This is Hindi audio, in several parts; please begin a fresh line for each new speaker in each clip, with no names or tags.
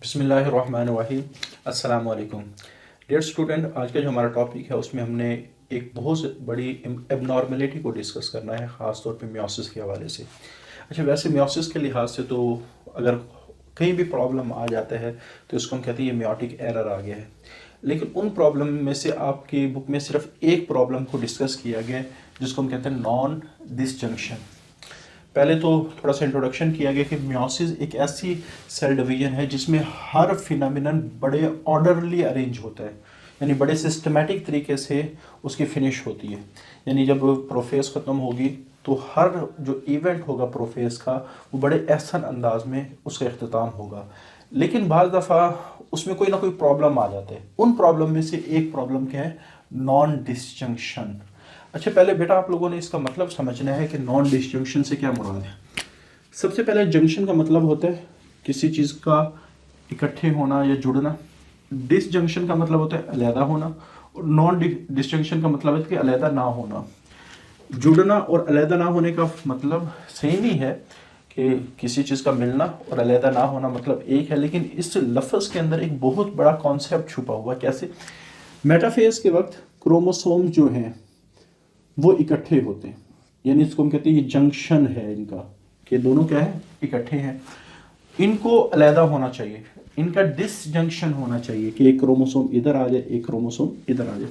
बिस्मिल्लाहिर्रहमानिर्रहीम। अस्सलाम वालेकुम डियर स्टूडेंट। आज का जो हमारा टॉपिक है उसमें हमने एक बहुत बड़ी एबनॉर्मेलिटी को डिस्कस करना है, ख़ास तौर पे मियोसिस के हवाले से। अच्छा, वैसे मियोसिस के लिहाज से तो अगर कहीं भी प्रॉब्लम आ जाता है तो इसको हम कहते हैं ये मियोटिक एरर आ गया है। लेकिन उन प्रॉब्लम में से आपकी बुक में सिर्फ एक प्रॉब्लम को डिस्कस किया गया है जिसको हम कहते हैं नॉन डिसजंक्शन। पहले तो थोड़ा सा इंट्रोडक्शन किया गया कि मियोसिस एक ऐसी सेल डिवीजन है जिसमें हर फिनोमिनन बड़े ऑर्डरली अरेंज होता है, यानी बड़े सिस्टमेटिक तरीके से उसकी फिनिश होती है। यानी जब प्रोफेस ख़त्म होगी तो हर जो इवेंट होगा प्रोफेस का वो बड़े एहसन अंदाज में उसका अख्ताम होगा। लेकिन बाज़ दफ़ा उसमें कोई ना कोई प्रॉब्लम आ जाता है। उन प्रॉब्लम में से एक प्रॉब्लम क्या है? Non disjunction. अच्छा, पहले बेटा आप लोगों ने इसका मतलब समझना है कि नॉन डिसजंक्शन से क्या मुराद है। सबसे पहले जंक्शन का मतलब होता है किसी चीज़ का इकट्ठे होना या जुड़ना। डिसजंक्शन का मतलब होता है अलहदा होना, और नॉन डिसजंक्शन का मतलब है कि अलहदा ना होना। जुड़ना और अलहदा ना होने का मतलब सेम ही है कि किसी चीज़ का मिलना और अलहदा ना होना मतलब एक है, लेकिन इस लफ्ज़ के अंदर एक बहुत बड़ा कॉन्सेप्ट छुपा हुआ। कैसे? मेटाफेज के वक्त क्रोमोसोम जो हैं वो इकट्ठे होते हैं, यानी इसको हम कहते हैं ये जंक्शन है इनका, कि दोनों क्या है? इकट्ठे हैं। इनको अलहदा होना चाहिए, इनका डिसजंक्शन होना चाहिए कि एक क्रोमोसोम इधर आ जाए, एक क्रोमोसोम इधर आ जाए।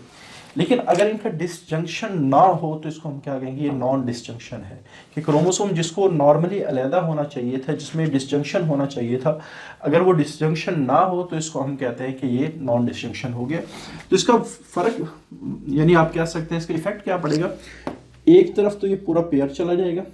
लेकिन अगर इनका डिसजंक्शन ना हो तो इसको हम क्या कहेंगे? ये नॉन डिसजंक्शन है। कि क्रोमोसोम जिसको नॉर्मली अलहदा होना चाहिए था, जिसमें डिसजंक्शन होना चाहिए था, अगर वो डिसजंक्शन ना हो तो इसको हम कहते हैं कि ये नॉन डिसजंक्शन हो गया। तो इसका फ़र्क, यानी आप कह सकते हैं इसका इफेक्ट क्या पड़ेगा? एक तरफ तो ये पूरा पेयर चला जाएगा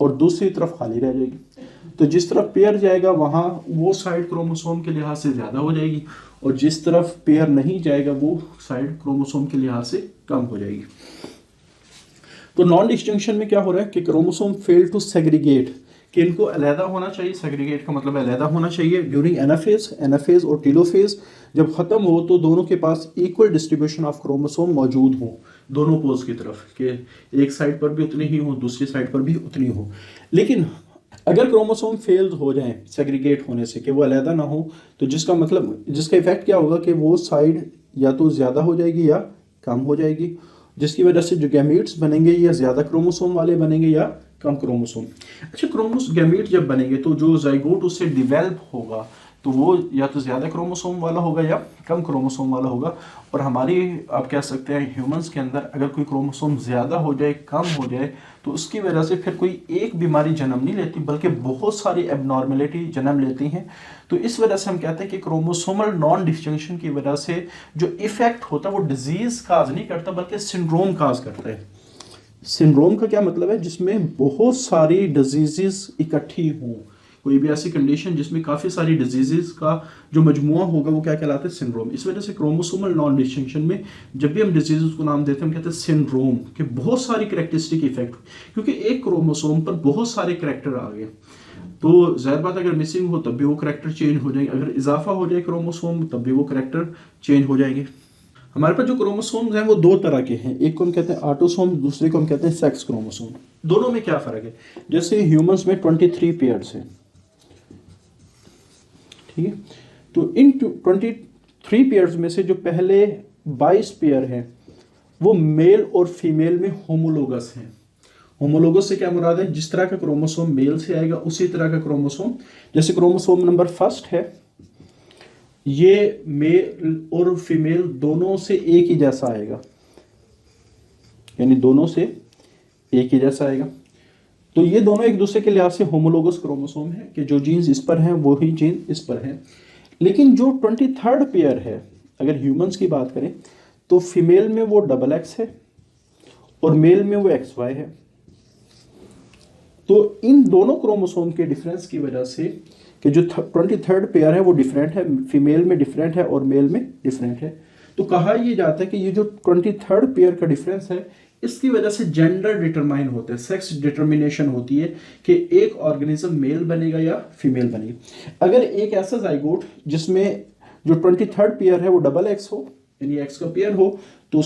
और दूसरी तरफ खाली रह जाएगी। तो जिस तरफ पेयर जाएगा वहाँ वो साइड क्रोमोसोम के लिहाज से ज़्यादा हो जाएगी, और जिस तरफ पेयर नहीं जाएगा वो साइड क्रोमोसोम के लिहाज से कम हो जाएगी। तो नॉन डिसजंक्शन में क्या हो रहा है कि क्रोमोसोम फेल टू सेग्रीगेट, कि इनको अलहदा होना चाहिए। सेग्रीगेट का मतलब अलहदा होना चाहिए ड्यूरिंग एनाफेज। एनाफेज और टीलोफेज जब ख़त्म हो तो दोनों के पास इक्वल डिस्ट्रीब्यूशन ऑफ क्रोमोसोम मौजूद हो दोनों पोल्स की तरफ, कि एक साइड पर भी उतनी ही हो, दूसरी साइड पर भी उतनी हो। लेकिन अगर क्रोमोसोम फेल हो जाए सेग्रीगेट होने से, कि वो अलहदा ना हो, तो जिसका इफेक्ट क्या होगा कि वो साइड या तो ज़्यादा हो जाएगी या कम हो जाएगी, जिसकी वजह से जो गैमीट्स बनेंगे या ज़्यादा क्रोमोसोम वाले बनेंगे या कम क्रोमोसोम। अच्छा, गैमीट जब बनेंगे तो जो जाइगोट उससे डिवेल्प होगा तो वो या तो ज़्यादा क्रोमोसोम वाला होगा या कम क्रोमोसोम वाला होगा। और हमारी, आप कह सकते हैं ह्यूमंस के अंदर अगर कोई क्रोमोसोम ज़्यादा हो जाए, कम हो जाए, तो उसकी वजह से फिर कोई एक बीमारी जन्म नहीं लेती बल्कि बहुत सारी एबनॉर्मेलिटी जन्म लेती हैं। तो इस वजह से हम कहते हैं कि क्रोमोसोमल नॉन डिसजंक्शन की वजह से जो इफेक्ट होता है वो डिजीज़ काज नहीं करता बल्कि सिंड्रोम काज करता है। सिंड्रोम का क्या मतलब है? जिसमें बहुत सारी डिजीज़ इकट्ठी हों, कोई भी ऐसी कंडीशन जिसमें काफ़ी सारी डिजीज़ का जो मजमुआ होगा वो क्या कहलाता है? सिंड्रोम। इस वजह से क्रोमोसोमल नॉन डिसजंक्शन में जब भी हम डिजीज़ को नाम देते हैं हम कहते हैं सिंड्रोम, कि बहुत सारी करेक्टरिस्टिक इफेक्ट, क्योंकि एक क्रोमोसोम पर बहुत सारे करेक्टर आ गए। तो ज़ाहिर बात अगर मिसिंग हो तब भी वो करेक्टर चेंज हो जाएंगे, अगर इजाफा हो जाए क्रोमोसोम तब भी वो करेक्टर चेंज हो जाएंगे। हमारे पास जो क्रोमोसोम्स हैं वो दो तरह के हैं, एक को हम कहते हैं ऑटोसोम, दूसरे को हम कहते हैं सेक्स क्रोमोसोम। दोनों में क्या फ़र्क है? जैसे ह्यूमंस में 23 पेयर्स हैं, ठीक है? तो इन 23 पेयर्स में से जो पहले 22 पेयर हैं वो मेल और फीमेल में होमोलोगस हैं। होमोलोगस से क्या मुराद है? जिस तरह का क्रोमोसोम मेल से आएगा उसी तरह का क्रोमोसोम, जैसे क्रोमोसोम नंबर फर्स्ट है, ये मेल और फीमेल दोनों से एक ही जैसा आएगा, यानी दोनों से एक ही जैसा आएगा। तो ये दोनों एक दूसरे के लिहाज से होमोलोगस क्रोमोसोम है, कि जो जीन्स इस पर हैं वो ही जीन इस पर हैं। लेकिन जो 23rd पेयर है, अगर ह्यूमंस की बात करें तो फीमेल में वो XX है और मेल में वो XY है। तो इन दोनों क्रोमोसोम के डिफरेंस की वजह से कि जो 23rd पेयर है वो डिफरेंट है, फीमेल में डिफरेंट है और मेल में डिफरेंट है। तो कहा यह जाता है कि ये जो 23rd पेयर का डिफरेंस है इसकी वजह से जेंडर डिटरमाइन होता है, सेक्स डिटर्मिनेशन होती है कि एक ऑर्गेनिज्म मेल बनेगा या फीमेल बनेगी। अगर एक ऐसा जाइगोट जिसमें जो 23rd पेयर है वो XX हो, यानी X का पेयर हो, तो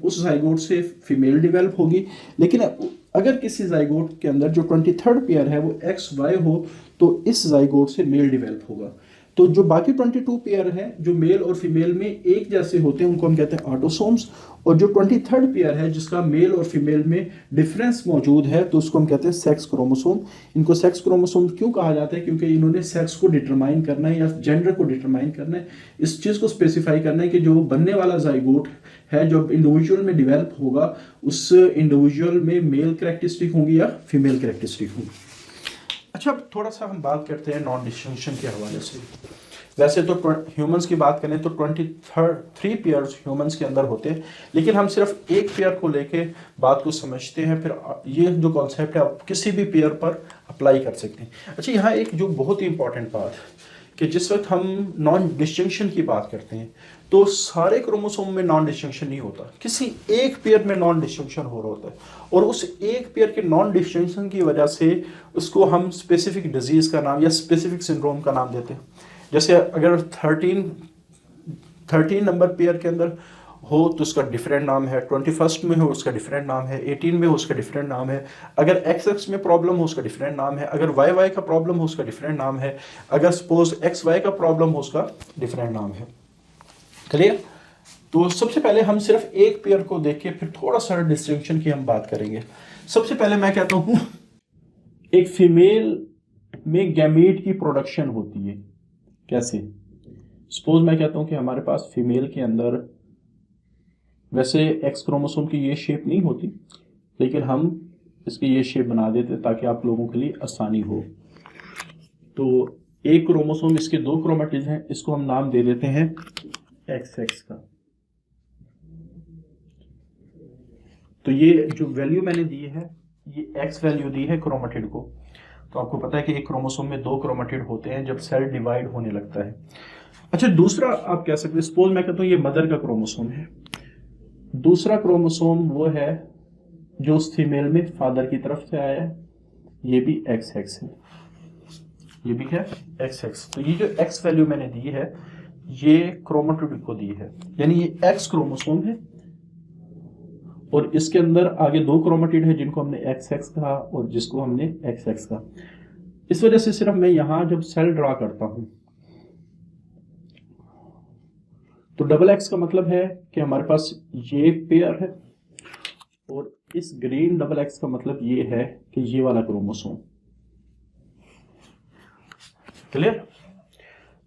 उस जाइगोट से फीमेल डिवेल्प होगी। लेकिन अगर किसी जाइगोट के अंदर जो 23rd पेयर है वो XY हो तो इस जाइगोट से मेल डिवेल्प होगा। तो जो बाकी 22 पेयर हैं जो मेल और फीमेल में एक जैसे होते हैं उनको हम कहते हैं ऑटोसोम्स, और जो 23rd पेयर है जिसका मेल और फीमेल में डिफरेंस मौजूद है तो उसको हम कहते हैं सेक्स क्रोमोसोम। इनको सेक्स क्रोमोसोम क्यों कहा जाता है? क्योंकि इन्होंने सेक्स को डिटरमाइन करना है या जेंडर को डिटरमाइन करना है, इस चीज़ को स्पेसिफाई करना है कि जो बनने वाला जाइगोट है जो इंडिविजुअल में डिवेल्प होगा उस इंडिविजुअल में मेल कैरेक्टरिस्टिक होंगी या फीमेल कैरेक्टरिस्टिक होंगी। अच्छा, अब थोड़ा सा हम बात करते हैं नॉन डिस्टिंक्शन के हवाले से। वैसे तो ह्यूमंस की बात करें तो 23 पेयर्स ह्यूमंस के अंदर होते हैं, लेकिन हम सिर्फ एक पेयर को लेके बात को समझते हैं, फिर ये जो कॉन्सेप्ट है आप किसी भी पेयर पर अप्लाई कर सकते हैं। अच्छा, यहाँ एक जो बहुत ही इंपॉर्टेंट बात कि जिस वक्त हम नॉन डिस्टिंक्शन की बात करते हैं तो सारे क्रोमोसोम में नॉन डिस्टिंक्शन नहीं होता, किसी एक पेयर में नॉन डिस्टिंक्शन हो रहा होता है, और उस एक पेयर के नॉन डिस्टिंक्शन की वजह से उसको हम स्पेसिफिक डिजीज़ का नाम या स्पेसिफिक सिंड्रोम का नाम देते हैं। जैसे अगर 13 नंबर पेयर के अंदर हो तो उसका डिफरेंट नाम है, 21st में हो उसका डिफरेंट नाम है, 18 में हो उसका डिफरेंट नाम है, अगर XX में प्रॉब्लम हो उसका डिफरेंट नाम है, अगर YY का प्रॉब्लम हो उसका डिफरेंट नाम है, अगर सपोज XY का प्रॉब्लम हो उसका डिफरेंट नाम है। क्लियर? तो सबसे पहले हम सिर्फ एक पेयर को देख के फिर थोड़ा सा डिस्टिंक्शन की हम बात करेंगे। सबसे पहले मैं कहता हूँ एक फीमेल में गैमीट की प्रोडक्शन होती है कैसे? सपोज मैं कहता हूँ कि हमारे पास फीमेल के अंदर वैसे एक्स क्रोमोसोम की ये शेप नहीं होती, लेकिन हम इसकी ये शेप बना देते ताकि आप लोगों के लिए आसानी हो। तो एक क्रोमोसोम, इसके 2 क्रोमेटिड्स हैं, इसको हम नाम दे देते हैं XX का। तो ये जो वैल्यू मैंने दी है ये X वैल्यू दी है क्रोमेटिड को। तो आपको पता है कि एक क्रोमोसोम में 2 क्रोमेटिड होते हैं जब सेल डिवाइड होने लगता है। अच्छा, दूसरा आप कह सकते हैं, सपोज मैं कहता हूँ ये मदर का क्रोमोसोम है, दूसरा क्रोमोसोम वो है जो उस फीमेल में फादर की तरफ से आया है, ये भी XX है, ये भी है XX। तो ये जो X वैल्यू मैंने दी है ये क्रोमेटिड को दी है, यानी ये X क्रोमोसोम है और इसके अंदर आगे 2 क्रोमेटिड है जिनको हमने XX कहा और जिसको हमने XX कहा। इस वजह से सिर्फ मैं यहां जब सेल ड्रा करता हूं तो XX का मतलब है कि हमारे पास ये पेयर है और इस ग्रीन XX का मतलब ये है कि ये वाला क्रोमोसोम। क्लियर?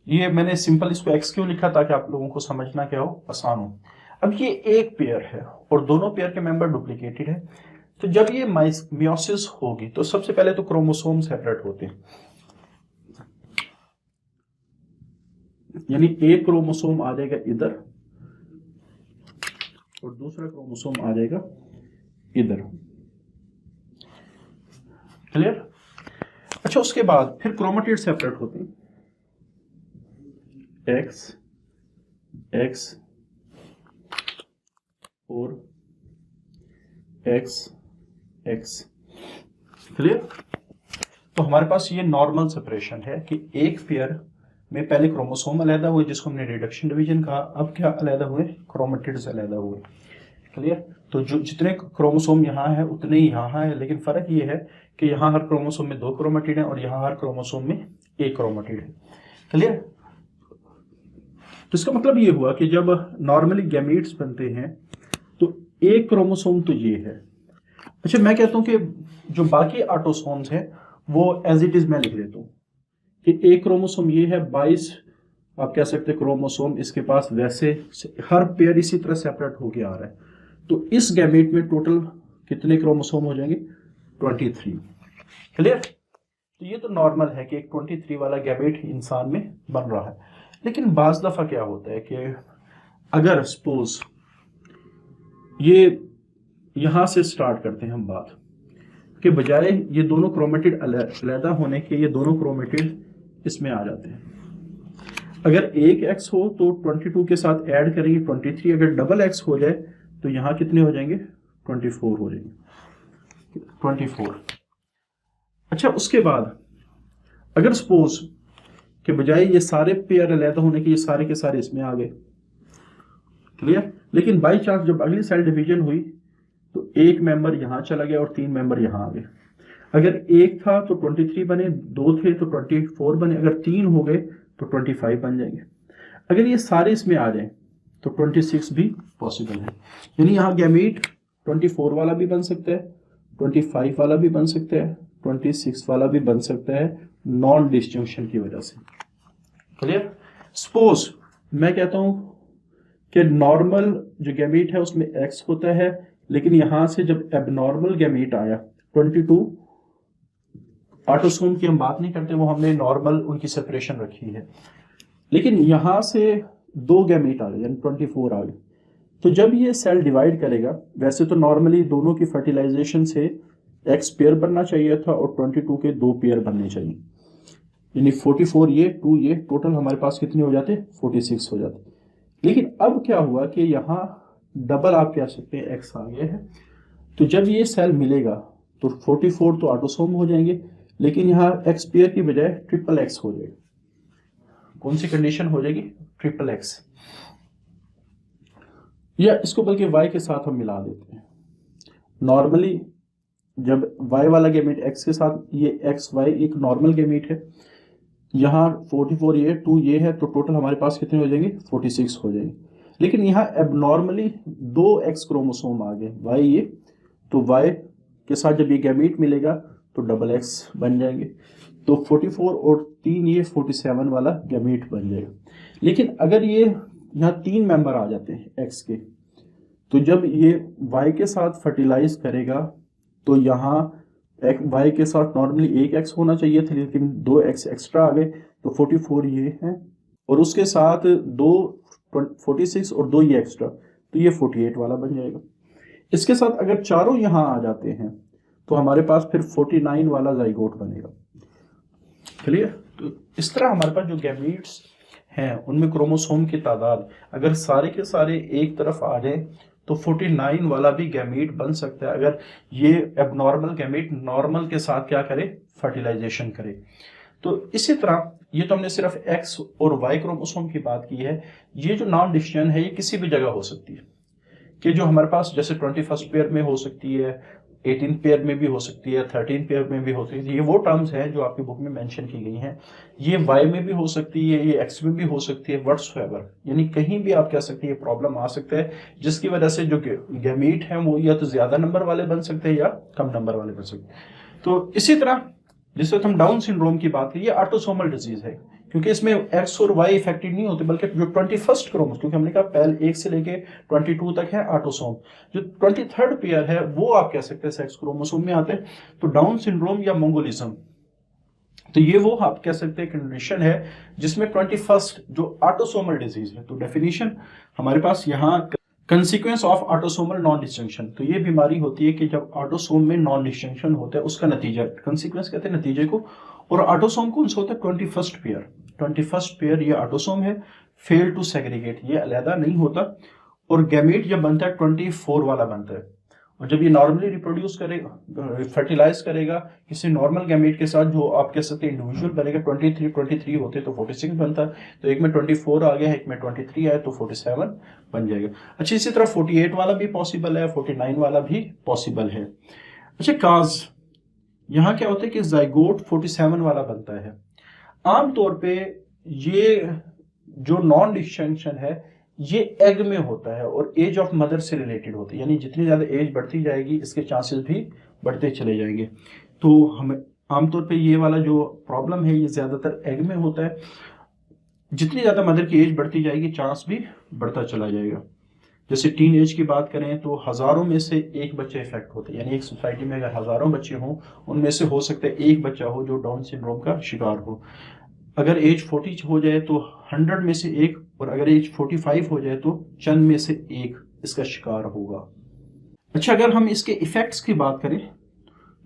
ये मैंने सिंपल इसको X क्यों लिखा ताकि आप लोगों को समझना क्या हो, आसान हो। अब ये एक पेयर है और दोनों पेयर के मेंबर डुप्लीकेटेड है, तो जब ये मियोसिस होगी तो सबसे पहले तो क्रोमोसोम सेपरेट होते हैं, यानी एक क्रोमोसोम आ जाएगा इधर और दूसरा क्रोमोसोम आ जाएगा इधर। क्लियर? अच्छा, उसके बाद फिर क्रोमेटिड सेपरेट होते हैं, X X और X X। क्लियर? तो हमारे पास ये नॉर्मल सेपरेशन है कि एक पेयर में पहले क्रोमोसोम अलग हुए जिसको हमने रिडक्शन डिवीजन कहा, अब क्या अलग हुए, क्रोमेटिड्स अलग हुए। क्लियर? तो जो जितने क्रोमोसोम यहाँ है उतने ही यहाँ है, लेकिन फर्क ये है कि यहाँ हर क्रोमोसोम में 2 क्रोमेटिड है और यहाँ हर क्रोमोसोम में 1 क्रोमेटिड है। क्लियर? तो इसका मतलब ये हुआ कि जब नॉर्मली गैमीट्स बनते हैं तो एक क्रोमोसोम तो ये है। अच्छा, मैं कहता हूँ कि जो बाकी ऑटोसोम्स हैं वो एज इट इज मैं लिख देता हूँ कि एक क्रोमोसोम ये है, 22 आप कह सकते हैं क्रोमोसोम इसके पास, वैसे हर पेयर इसी तरह सेपरेट होके आ रहा है। तो इस गैमेट में टोटल कितने क्रोमोसोम हो जाएंगे, 23। क्लियर? तो ये तो नॉर्मल है कि एक 23 वाला गैमेट इंसान में बन रहा है, लेकिन बाज दफा क्या होता है कि अगर सपोज ये यहां से स्टार्ट करते हैं हम बात के बजाय ये दोनों क्रोमेटिड अलग होने के, ये दोनों क्रोमेटिड इसमें आ जाते हैं। अगर एक X हो तो 22 के साथ ऐड करेंगे 23, अगर डबल X हो जाए तो यहाँ कितने हो जाएंगे, 24 हो जाएंगे, 24। अच्छा, उसके बाद अगर सपोज के बजाय ये सारे पेयर अलग होने के ये सारे के सारे इसमें आ गए। क्लियर? लेकिन बाई चांस जब अगली सेल डिवीजन हुई तो एक मेंबर यहां चला गया और 3 मेंबर यहां आ गए। अगर एक था तो 23 बने, 2 थे तो 24 बने, अगर 3 हो गए तो 25 बन जाएंगे। अगर ये सारे इसमें आ जाएं तो 26 भी पॉसिबल है। यानी यहाँ गैमीट 24 वाला भी बन सकता है, 25 वाला भी बन सकता है, 26 वाला भी बन सकता है, नॉन डिस्जंक्शन की वजह से। क्लियर? सपोज मैं कहता हूं कि नॉर्मल जो गैमीट है उसमें एक्स होता है, लेकिन यहां से जब एबनॉर्मल गैमीट आया 22, ऑटोसोम की हम बात नहीं करते, वो हमने नॉर्मल उनकी सेपरेशन रखी है, लेकिन यहां से 2 गैमीट आ गए यानी 24 आ गए। तो जब ये सेल डिवाइड करेगा, वैसे तो नॉर्मली दोनों की फर्टिलाइजेशन से एक्स पेयर बनना चाहिए था और 22 के 2 पेयर बनने चाहिए, यानी 44 ये 2 ये, टोटल हमारे पास कितने हो जाते? 46 हो जाते। लेकिन अब क्या हुआ कि यहाँ डबल आप कह सकते हैं एक्स आ गया है, तो जब ये सेल मिलेगा तो 44 तो ऑटोसोम हो जाएंगे, लेकिन यहाँ एक्स पेयर की बजाय ट्रिपल एक्स हो जाएगा। कौन सी कंडीशन हो जाएगी? ट्रिपल एक्स, या इसको बल्कि वाई के साथ हम मिला देते हैं। नॉर्मली जब y वाला गैमेट x के साथ, ये एक्स वाई एक नॉर्मल गैमेट है, यहाँ 44 ये 2 ये है, तो टोटल हमारे पास कितने हो जाएंगे? 46 हो जाएंगे। लेकिन यहाँ एबनॉर्मली 2 एक्स क्रोमोसोम आ गए, y ये, तो y के साथ जब ये गैमेट मिलेगा तो डबल एक्स बन जाएंगे, तो 44 और 3 ये 47 वाला गैमेट बन जाएगा। लेकिन अगर ये यहाँ 3 मेंबर आ जाते हैं x के, तो जब ये y के साथ फर्टिलाइज करेगा तो यहाँ y के साथ नॉर्मली 1 x होना चाहिए था, लेकिन 2 x एक्स्ट्रा आ गए, तो 44 ये है और उसके साथ 46 और 2 ये एक्स्ट्रा, तो ये 48 वाला बन जाएगा। इसके साथ अगर चारों यहाँ आ जाते हैं तो हमारे पास फिर 49 वाला जाइगोट बनेगा। क्लियर? तो इस तरह हमारे पास जो गैमीट्स हैं उनमें क्रोमोसोम की तादाद अगर सारे के सारे एक तरफ आ जाए तो 49 वाला भी गैमीट बन सकता है, अगर ये एबनॉर्मल गैमीट नॉर्मल के साथ क्या करे? फर्टिलाइजेशन करे। तो इसी तरह ये तो हमने सिर्फ एक्स और वाई क्रोमोसोम की बात की है। ये जो नॉन डिस्जंक्शन है ये किसी भी जगह हो सकती है, कि जो हमारे पास जैसे 21 पेयर में हो सकती है, 18 पेयर में भी हो सकती है, 13 पेयर में भी हो सकती है। ये वो टर्म्स हैं जो आपकी बुक में मेंशन की गई हैं। ये वाई में भी हो सकती है, ये एक्स में भी हो सकती है, व्हाट्सएवर, यानी कहीं भी आप कह सकते हैं ये प्रॉब्लम आ सकता है, जिसकी वजह से जो गैमीट हैं वो या तो ज्यादा नंबर वाले बन सकते हैं या कम नंबर वाले बन सकते हैं। तो इसी तरह जिस वक्त हम डाउन सिंड्रोम की बात करें, ये ऑटोसोमल डिजीज है, क्योंकि इसमें एक्स और वाई इफेक्टेड नहीं होते, बल्कि जो 21st क्रोमोसोम, क्योंकि हमने कहा पहले 1 से लेके 22 तक है ऑटोसोम, जो 23rd पेयर है वो आप कह सकते हैं सेक्स क्रोमोसोम में आते हैं। तो डाउन सिंड्रोम या मंगोलिज्म, तो ये वो आप कह सकते हैं कंडीशन है जिसमें 21st जो ऑटोसोमल डिजीज है। तो डेफिनेशन हमारे पास यहाँ consequence of autosomal non distinction, तो ये बीमारी होती है कि जब ऑटोसोम में नॉन डिस्टिंक्शन होता है उसका नतीजा, कंसिक्वेंस कहते हैं नतीजे को। और ऑटोसोम कौन सा होता है? 21st pair. 21st पेयर ये ऑटोसोम है, फेल टू सेग्रीगेट, ये अलहदा नहीं होता, और गैमेट जब बनता है 24 वाला बनता है, और जब ये नॉर्मली रिप्रोड्यूस करेगा, फर्टिलाइज करेगा किसी नॉर्मल गैमेट के साथ, जो आप कह सकते हैं इंडिविजुअल बनेगा, 23 होते हैं तो 46 बनता है, तो एक में 24 आ गया, एक में 23 आया तो 47 बन जाएगा। अच्छा, इसी तरह 48 वाला भी पॉसिबल है, 49 वाला भी पॉसिबल है। अच्छा, काज यहाँ क्या होता है कि जाइगोट 47 वाला बनता है। आमतौर पे ये जो नॉन डिस्टिंक्शन है ये एग में होता है और एज ऑफ मदर से रिलेटेड होती है, यानी जितनी ज्यादा एज बढ़ती जाएगी इसके चांसेस भी बढ़ते चले जाएंगे। तो हमें आमतौर पे ये वाला जो प्रॉब्लम है ये ज्यादातर एग में होता है, जितनी ज्यादा मदर की एज बढ़ती जाएगी चांस भी बढ़ता चला जाएगा। जैसे टीन एज की बात करें तो हजारों में से एक बच्चे इफेक्ट होते हैं, यानी एक सोसाइटी में अगर हजारों बच्चे हों उनमें से हो सकता है एक बच्चा हो जो डाउन सिंड्रोम का शिकार हो। अगर एज 40 हो जाए तो 100 में से एक, और अगर एज 45 हो जाए तो चंद में से एक इसका शिकार होगा। अच्छा, अगर हम इसके इफेक्ट्स की बात करें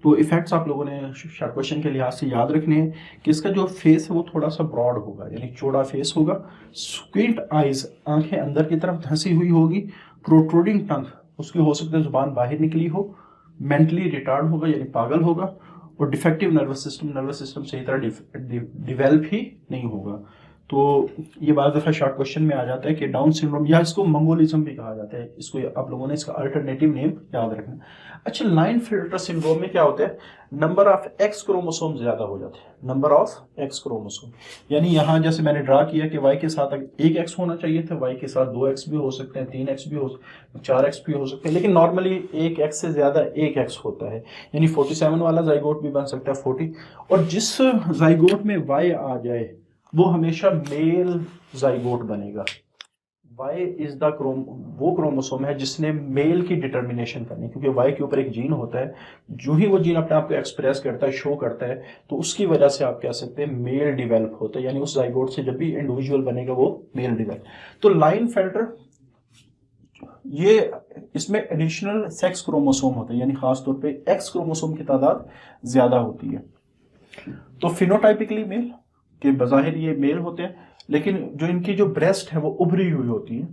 तो इफेक्ट्स आप लोगों ने क्वेश्चन के लिहाज से याद रखने हैं कि इसका जो फेस है वो थोड़ा सा ब्रॉड होगा, यानी चौड़ा फेस होगा, स्क्विंट आइज, आंखें अंदर की तरफ धंसी हुई होगी, प्रोट्रूडिंग टंग, उसकी हो सकता है जुबान बाहर निकली हो, मेंटली रिटार्ड होगा यानी पागल होगा, और डिफेक्टिव नर्वस सिस्टम सही तरह डिवेल्प ही नहीं होगा। तो ये बार दफ़ा शॉर्ट क्वेश्चन में आ जाता है कि डाउन सिंड्रोम, या इसको मंगोलिज्म भी कहा जाता है, इसको आप लोगों ने इसका अल्टरनेटिव नेम याद रखना। अच्छा, लाइन फिल्टर सिंड्रोम में क्या होता है, नंबर ऑफ एक्स क्रोमोसोम ज़्यादा हो जाते हैं, नंबर ऑफ एक्स क्रोमोसोम, यानी यहाँ जैसे मैंने ड्रा किया कि वाई के साथ एक एक्स होना चाहिए था, वाई के साथ 2 एक्स भी हो सकते हैं, 3 एक्स भी हो, 4 एक्स भी हो सकते हैं, लेकिन नॉर्मली एक एक्स से ज़्यादा एक एक्स होता है, यानी 47 वाला जाइगोट भी बन सकता है 40, और जिस जाइगोट में वाई आ जाए वो हमेशा मेल जाइगोट बनेगा। वाई इज द वो क्रोमोसोम है जिसने मेल की डिटर्मिनेशन करनी, क्योंकि वाई के ऊपर एक जीन होता है, जो ही वो जीन अपने आप को एक्सप्रेस करता है, शो करता है, तो उसकी वजह से आप कह सकते हैं मेल डिवेलप होता है, यानी उस जाइगोट से जब भी इंडिविजुअल बनेगा वो मेल डिवेलप। तो लाइन फिल्टर ये इसमें एडिशनल सेक्स क्रोमोसोम होता है, यानी खासतौर पे एक्स क्रोमोसोम की तादाद ज्यादा होती है। तो फिनोटाइपिकली मेल के बजाहिर ये मेल होते हैं, लेकिन जो इनकी जो ब्रेस्ट है वो उभरी हुई होती है,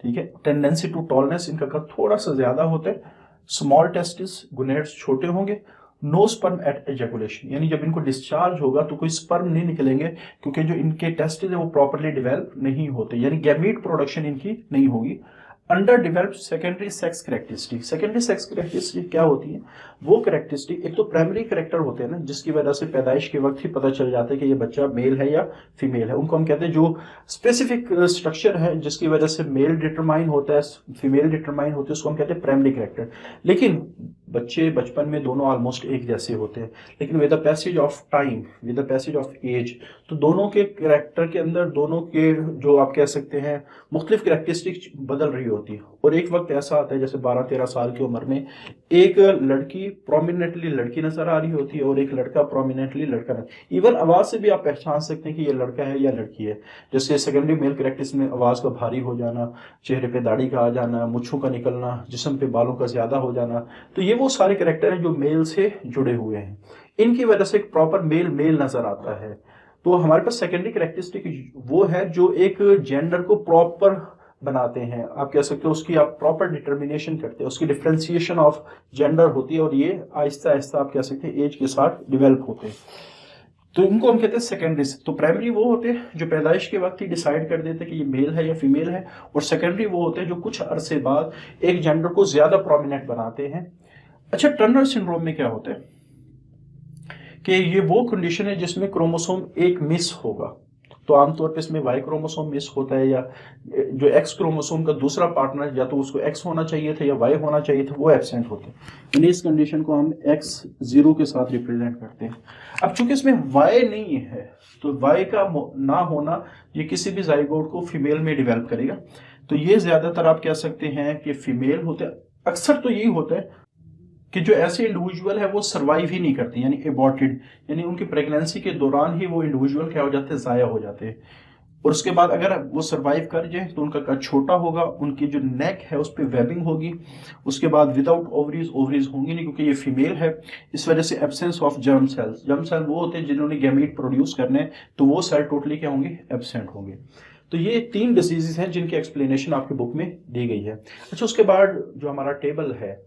ठीक है। टेंडेंसी टू टॉलनेस, इनका कद थोड़ा सा ज्यादा होता है। स्मॉल टेस्टिस, गोनेड्स छोटे होंगे। नो स्पर्म एट एजैकुलेशन, यानी जब इनको डिस्चार्ज होगा तो कोई स्पर्म नहीं निकलेंगे, क्योंकि जो इनके टेस्टिस है वो प्रॉपरली डेवलप नहीं होते, यानी गैमीट प्रोडक्शन इनकी नहीं होगी। Under developed secondary sex characteristic, secondary sex characteristic क्या होती है, वो कैरेक्टरिस्टिक एक तो प्राइमरी कैरेक्टर होते हैं ना, जिसकी वजह से पैदाइश के वक्त ही पता चल जाता है कि ये बच्चा मेल है या फीमेल है, उनको हम कहते हैं, जो स्पेसिफिक स्ट्रक्चर है जिसकी वजह से मेल डिटरमाइन होता है, फीमेल डिटरमाइन होती है, उसको हम कहते हैं प्राइमरी कैरेक्टर। लेकिन बच्चे बचपन में दोनों ऑलमोस्ट एक जैसे होते हैं, लेकिन with the passage of time, with the passage of age, तो दोनों के कैरेक्टर के अंदर, दोनों के जो आप कह सकते हैं मुख्तलिफ कैरेक्टरिस्टिक बदल रही होती है। और एक वक्त ऐसा आता है जैसे 12-13 साल की उम्र में एक लड़की प्रोमिनेंटली लड़की नजर आ रही होती है और एक लड़का प्रोमिनेंटली लड़का नजर, इवन आवाज से भी आप पहचान सकते हैं कि ये लड़का है या लड़की है। जैसे सेकेंडरी मेल कैरेक्टरिस्टिक में आवाज का भारी हो जाना, चेहरे पे दाढ़ी का आ जाना, मुच्छों का निकलना, जिस्म पे बालों का ज्यादा हो जाना, तो ये वो सारे कैरेक्टर हैं जो मेल से जुड़े हुए हैं। इनकी वजह से एक प्रॉपर मेल मेल नजर आता है। तो हमारे पास सेकेंडरी कैरेक्टरिस्टिक वो है जो एक जेंडर को प्रॉपर बनाते हैं, आप कह सकते हो उसकी आप प्रॉपर डिटर्मिनेशन करते हैं, उसकी डिफ्रेंसिएशन ऑफ जेंडर होती है, और ये आहिस्ता आहिस्ता आप कह सकते हैं एज के साथ डेवलप होते हैं। तो इनको हम कहते हैं सेकेंडरी। तो प्राइमरी वो होते हैं जो पैदाइश के वक्त ही डिसाइड कर देते हैं कि ये मेल है या फीमेल है, और सेकेंडरी वो होते हैं जो कुछ अरसे बाद एक जेंडर को ज्यादा प्रोमिनेंट बनाते हैं। अच्छा, टर्नर सिंड्रोम में क्या होता है कि ये वो कंडीशन है जिसमें क्रोमोसोम एक मिस होगा। तो आमतौर पे इसमें वाई क्रोमोसोम मिस होता है, या जो एक्स क्रोमोसोम का दूसरा पार्टनर या तो उसको एक्स होना चाहिए था या वाई होना चाहिए था, वो एब्सेंट होते हैं, यानी इस कंडीशन को हम x0 के साथ रिप्रेजेंट करते हैं। अब चूंकि इसमें वाई नहीं है, तो वाई का ना होना ये किसी भी जाइगोट को फीमेल में डेवलप करेगा। तो ये ज्यादातर आप कह सकते हैं कि फीमेल होते हैं। अक्सर तो यही होता है कि जो ऐसे इंडिविजुअल है वो सरवाइव ही नहीं करते, यानी एबॉर्टेड, यानी उनकी प्रेगनेंसी के दौरान ही वो इंडिविजुअल क्या हो जाते हैं, जाया हो जाते हैं। और उसके बाद अगर वो सरवाइव कर जाए तो उनका कद छोटा होगा, उनकी जो नेक है उस पर वेबिंग होगी। उसके बाद विदाउट ओवरीज, ओवरीज होंगी नहीं क्योंकि ये फीमेल है। इस वजह से absence of germ cells, germ cell वो होते हैं जिन्होंने गैमीट प्रोड्यूस करने, तो वो सेल टोटली क्या होंगे, एब्सेंट होंगे। तो ये 3 डिजीजेस हैं जिनकी एक्सप्लेनेशन आपकी बुक में दी गई है। अच्छा, उसके बाद जो हमारा टेबल है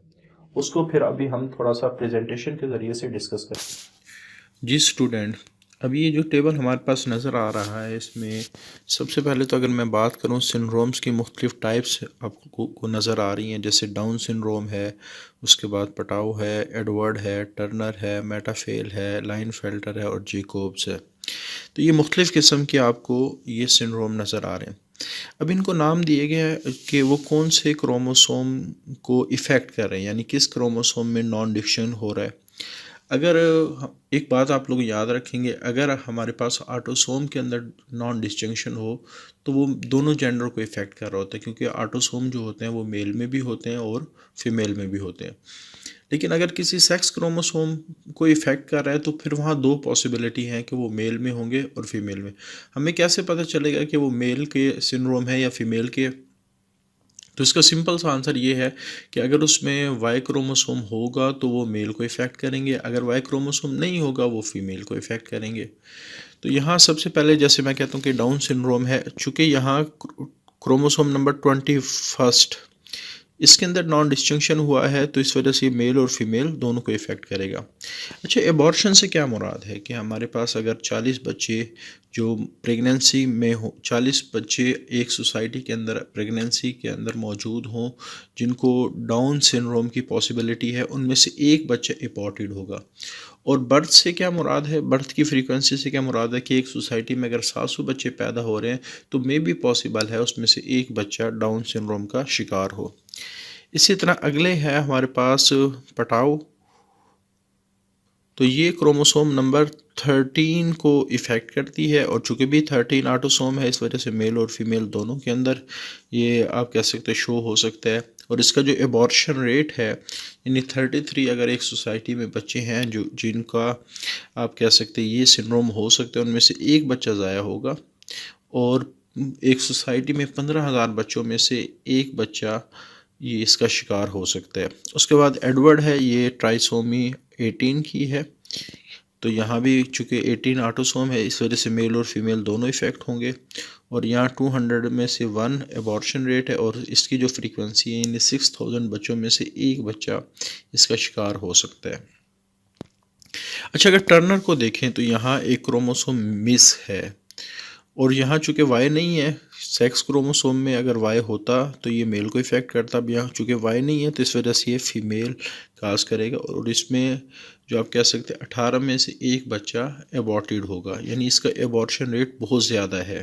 उसको फिर अभी हम थोड़ा सा प्रेजेंटेशन के ज़रिए से डिस्कस करें।
जी स्टूडेंट, अभी ये जो टेबल हमारे पास नज़र आ रहा है, इसमें सबसे पहले तो अगर मैं बात करूँ सिंड्रोम्स की मुख्तलिफ टाइप्स आपको नज़र आ रही हैं, जैसे डाउन सिंड्रोम है, उसके बाद पटाउ है, एडवर्ड है, टर्नर है, मेटाफेल है, लाइनफेल्टर है और जैकोब्स है। तो ये मुख्तलिफ किस्म के आपको ये सिंड्रोम नज़र आ रहे हैं। अब इनको नाम दिए गए हैं कि वो कौन से क्रोमोसोम को इफ़ेक्ट कर रहे हैं, यानी किस क्रोमोसोम में नॉन डिक्शन हो रहा है। अगर एक बात आप लोग याद रखेंगे, अगर हमारे पास ऑटोसोम के अंदर नॉन डिस्टिंक्शन हो तो वो दोनों जेंडर को इफ़ेक्ट कर रहा होता है, क्योंकि ऑटोसोम जो होते हैं वो मेल में भी होते हैं और फीमेल में भी होते हैं। लेकिन अगर किसी सेक्स क्रोमोसोम को इफ़ेक्ट कर रहा है तो फिर वहाँ 2 पॉसिबिलिटी हैं कि वो मेल में होंगे और फीमेल में। हमें कैसे पता चलेगा कि वो मेल के सिंड्रोम है या फीमेल के? तो इसका सिंपल सा आंसर ये है कि अगर उसमें वाई क्रोमोसोम होगा तो वो मेल को इफ़ेक्ट करेंगे, अगर वाई क्रोमोसोम नहीं होगा वो फीमेल को इफ़ेक्ट करेंगे। तो यहाँ सबसे पहले जैसे मैं कहता हूँ कि डाउन सिंड्रोम है, चूँकि यहाँ क्रोमोसोम नंबर 21 इसके अंदर नॉन डिस्टिंक्शन हुआ है, तो इस वजह से मेल और फीमेल दोनों को इफ़ेक्ट करेगा। अच्छा, एबॉर्शन से क्या मुराद है कि हमारे पास अगर 40 बच्चे जो प्रेगनेंसी में हो, 40 बच्चे एक सोसाइटी के अंदर प्रेगनेंसी के अंदर मौजूद हों जिनको डाउन सिंड्रोम की पॉसिबिलिटी है, उनमें से एक बच्चा एबॉर्टेड होगा। और बर्थ से क्या मुराद है, बर्थ की फ्रीक्वेंसी से क्या मुराद है कि एक सोसाइटी में अगर 700 बच्चे पैदा हो रहे हैं तो मे भी पॉसिबल है उसमें से एक बच्चा डाउन सिंड्रोम का शिकार हो। इसी तरह अगले है हमारे पास पटाओ, तो ये क्रोमोसोम नंबर 13 को इफ़ेक्ट करती है, और चूँकि भी 13 ऑटोसोम है इस वजह से मेल और फीमेल दोनों के अंदर ये आप कह सकते हैं शो हो सकता है। और इसका जो एबॉर्शन रेट है, यानी 33 अगर एक सोसाइटी में बच्चे हैं जो जिनका आप कह सकते हैं ये सिंड्रोम हो सकता है, उनमें से एक बच्चा ज़ाया होगा। और एक सोसाइटी में 15,000 बच्चों में से एक बच्चा ये इसका शिकार हो सकता है। उसके बाद एडवर्ड है, ये ट्राइसोमी 18 की है, तो यहाँ भी चूँकि 18 ऑटोसोम है इस वजह से मेल और फीमेल दोनों इफ़ेक्ट होंगे। और यहाँ 200 में से 1 एबॉर्शन रेट है, और इसकी जो फ्रीक्वेंसी है यानी 6000 बच्चों में से एक बच्चा इसका शिकार हो सकता है। अच्छा, अगर टर्नर को देखें तो यहाँ एक क्रोमोसोम मिस है, और यहाँ चूँकि वाई नहीं है, सेक्स क्रोमोसोम में अगर वाई होता तो ये मेल को इफ़ेक्ट करता, अब यहाँ चूँकि वाई नहीं है तो इस वजह से ये फीमेल काज करेगा, और इसमें जो आप कह सकते हैं 18 में से एक बच्चा एबॉर्टेड होगा, यानी इसका एबॉर्शन रेट बहुत ज़्यादा है।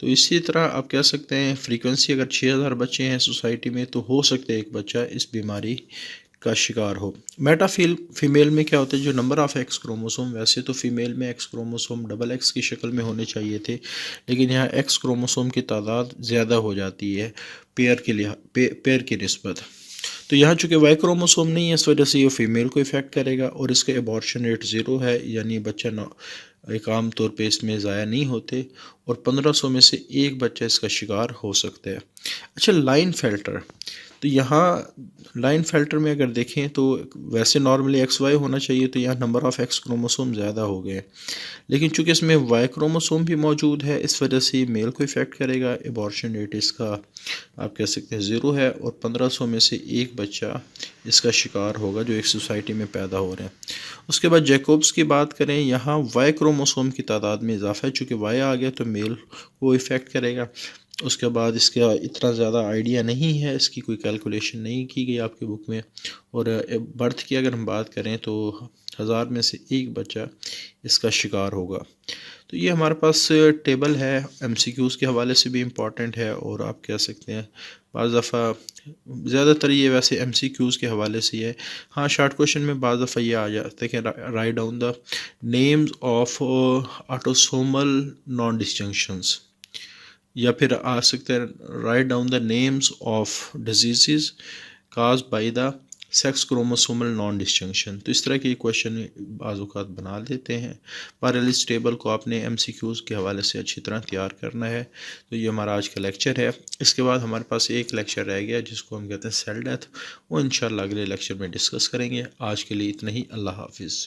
तो इसी तरह आप कह सकते हैं फ्रीक्वेंसी अगर 6000 बच्चे हैं सोसाइटी में तो हो सकता है एक बच्चा इस बीमारी का शिकार हो। फीमेल में क्या होता है, जो नंबर ऑफ़ एक्स क्रोमोसोम, वैसे तो फीमेल में एक्स क्रोमोसोम डबल एक्स की शक्ल में होने चाहिए थे, लेकिन यहाँ एक्स क्रोमोसोम की तादाद ज़्यादा हो जाती है पेयर की निस्बत। तो यहाँ चूँकि वाई क्रोमोसोम नहीं है इस वजह से ये फीमेल को इफ़ेक्ट करेगा, और इसका एबॉर्शन रेट 0 है, यानी बच्चा एक आम तौर पे इसमें ज़ाया नहीं होते, और 1500 में से एक बच्चा इसका शिकार हो सकता है। अच्छा, लाइन फ़िल्टर, तो यहाँ लाइन फ़िल्टर में अगर देखें तो वैसे नॉर्मली एक्स वाई होना चाहिए, तो यहाँ नंबर ऑफ़ एक्स क्रोमोसोम ज़्यादा हो गए, लेकिन चूँकि इसमें वाई क्रोमोसोम भी मौजूद है इस वजह से मेल को इफ़ेक्ट करेगा। एबॉर्शन रेट इसका आप कह सकते हैं 0 है, और 1500 में से एक बच्चा इसका शिकार होगा जो एक सोसाइटी में पैदा हो रहे हैं। उसके बाद जैकोब्स की बात करें, यहाँ वाई क्रोमोसोम की तादाद में इजाफा है, चूँकि वाई आ गया तो मेल को इफ़ेक्ट करेगा। उसके बाद इसका इतना ज़्यादा आइडिया नहीं है, इसकी कोई कैलकुलेशन नहीं की गई आपकी बुक में। और बर्थ की अगर हम बात करें तो 1000 में से एक बच्चा इसका शिकार होगा। तो ये हमारे पास टेबल है, एमसीक्यूज़ के हवाले से भी इम्पॉर्टेंट है, और आप कह सकते हैं बाज़ दफ़ा ज़्यादातर ये वैसे एमसीक्यूज़ के हवाले से है। हाँ, शॉर्ट क्वेश्चन में बाज़ दफ़ा ये आ जाता है कि write down the names of autosomal non disjunctions, या फिर आ सकते हैं write down the names of disease caused by the sex chromosomal non disjunction. तो इस तरह के क्वेश्चन बाज़ औक़ात बना देते हैं। बहरहाल इस टेबल को आपने एमसीक्यूज़ के हवाले से अच्छी तरह तैयार करना है। तो ये हमारा आज का लेक्चर है। इसके बाद हमारे पास एक लेक्चर रह गया जिसको हम कहते हैं सेल डेथ, वो इंशाल्लाह अगले लेक्चर में डिस्कस करेंगे। आज के लिए इतना ही। अल्लाह हाफिज़।